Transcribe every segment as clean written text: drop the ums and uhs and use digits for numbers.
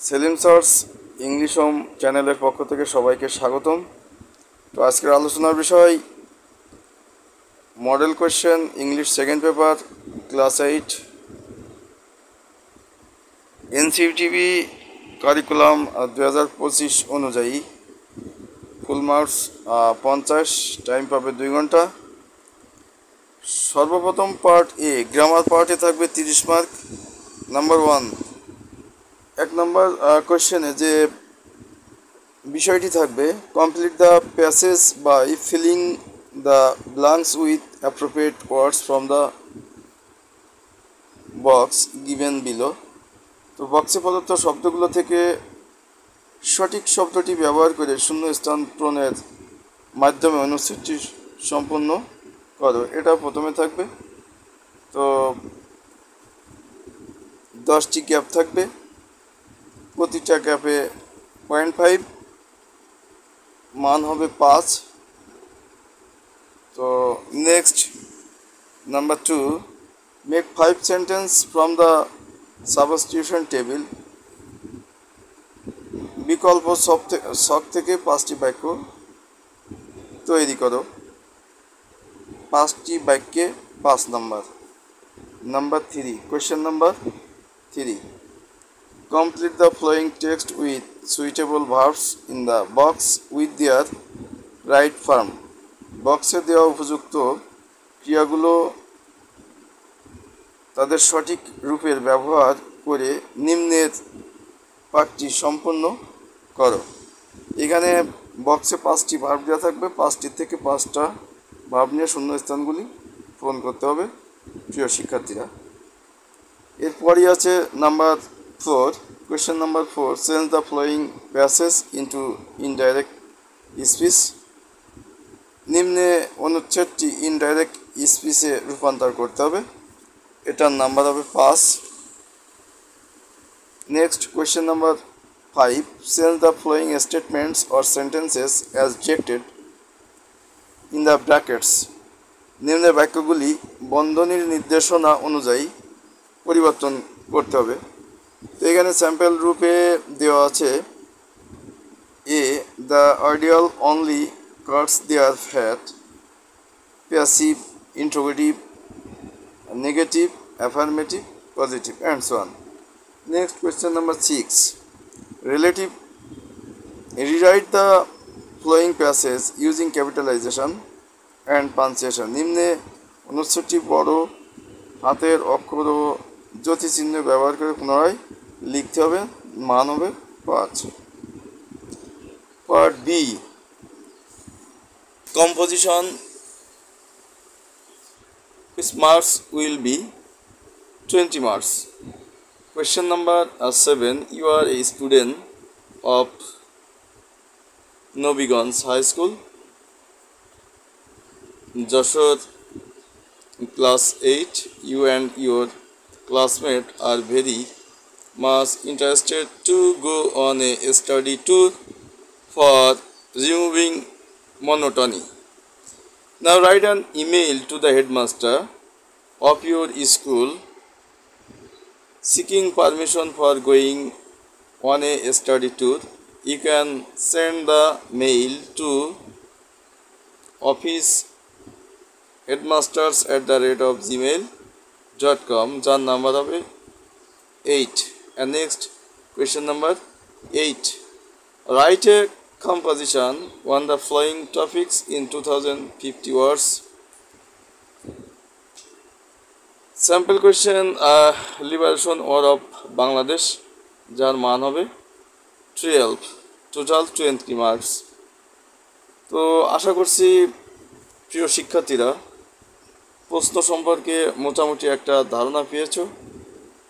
Selim SARS English home চ্যানেলের পক্ষ থেকে সবাইকে স্বাগতম। তো আজকের আলোচনার বিষয় model question English second paper class 8 NCTB curriculum 2025 অনুযায়ী ফুল মার্কস 50, টাইম পাবে 2 ঘন্টা। সর্বপ্রথম পার্ট এ, গ্রামার পার্টে থাকবে 30 মার্ক। নাম্বার 1, 1 নম্বর কোয়েশ্চেনে যে বিষয়টি থাকবে, complete the passage by filling the blanks with appropriate words from the box given below. তো বক্সে প্রদত্ত শব্দগুলো থেকে সঠিক শব্দটি ব্যবহার করে শূন্যস্থান পূরণের মাধ্যমে অনুচ্ছেদটি সম্পূর্ণ করো। এটা প্রথমে থাকবে। তো 10টি গ্যাপ থাকবে, প্রতিটা গ্যাপে 0.5, মান হবে 5। তো next, number 2, make 5 sentence from the substitution table. বিকল্প ছক থেকে 5টি বাক্য তৈরি করো। 5টি বাক্যে 5 number. Number 3, question number 3, complete the following text with suitable verbs in the box with their right form. বক্সে দেওয়া উপযুক্ত ক্রিয়াগুলো তাদের সঠিক রূপের ব্যবহার করে নিম্নের পাঠটি সম্পূর্ণ করো। এখানে বক্সে 5টি ভার্ব দেওয়া থাকবে, 5টি থেকে 5টা ভার্ব নিয়ে শূন্যস্থানগুলি পূরণ করতে হবে প্রিয় শিক্ষার্থীরা। এরপরই আছে number 4, question number 4, change the following passage into indirect speech. নিম্নে অনুচ্ছেদটি ইনডাইরেক্ট স্পিচে রূপান্তর করতে হবে। এটার নাম্বার হবে 5। Next, question number 5, change the following statements or sentences as directed in the brackets. নিম্নের বাক্যগুলি বন্ধনীর নির্দেশনা অনুযায়ী পরিবর্তন করতে হবে। তো এখানে স্যাম্পল রূপে দেওয়া আছে, a, the ideal only cuts their fat, passive, interrogative, negative, affirmative, positive, and so on. Next, question number 6, relative, rewrite the following passage using capitalisation and punctuation. নিম্নে অনুচ্ছেদটি বড় হাতের অক্ষর ও জ্যোতিচিহ্ন ব্যবহার করে পুনরায় লিখতে হবে। মান হবে 5। Part B, composition, which marks will be 20 marks. Question number 7, you are a student of Nobigans High School, Joshua, class 8. You and your classmate are very much interested to go on a study tour for removing monotony. Now write an email to the headmaster of your school seeking permission for going on a study tour. You can send the mail to officeheadmasters@gmail.com, যার number হবে 8। And next, question number 8, write a composition on the following topics in 2050 words. Sample question, liberation war of Bangladesh, যার মান হবে 12, total 20 marks. তো আশা করছি প্রিয় শিক্ষার্থীরা প্রশ্ন সম্পর্কে মোটামুটি একটা ধারণা পেয়েছো।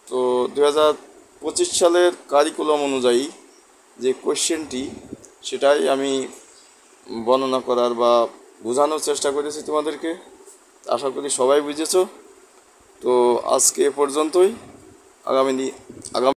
তো 2025 সালের কারিকুলাম অনুযায়ী যে কোয়েশ্চেনটি, সেটাই আমি বর্ণনা করার বা বোঝানোর চেষ্টা করেছি তোমাদেরকে। আশা করি সবাই বুঝেছো। তো আজকে এ পর্যন্তই। আগামী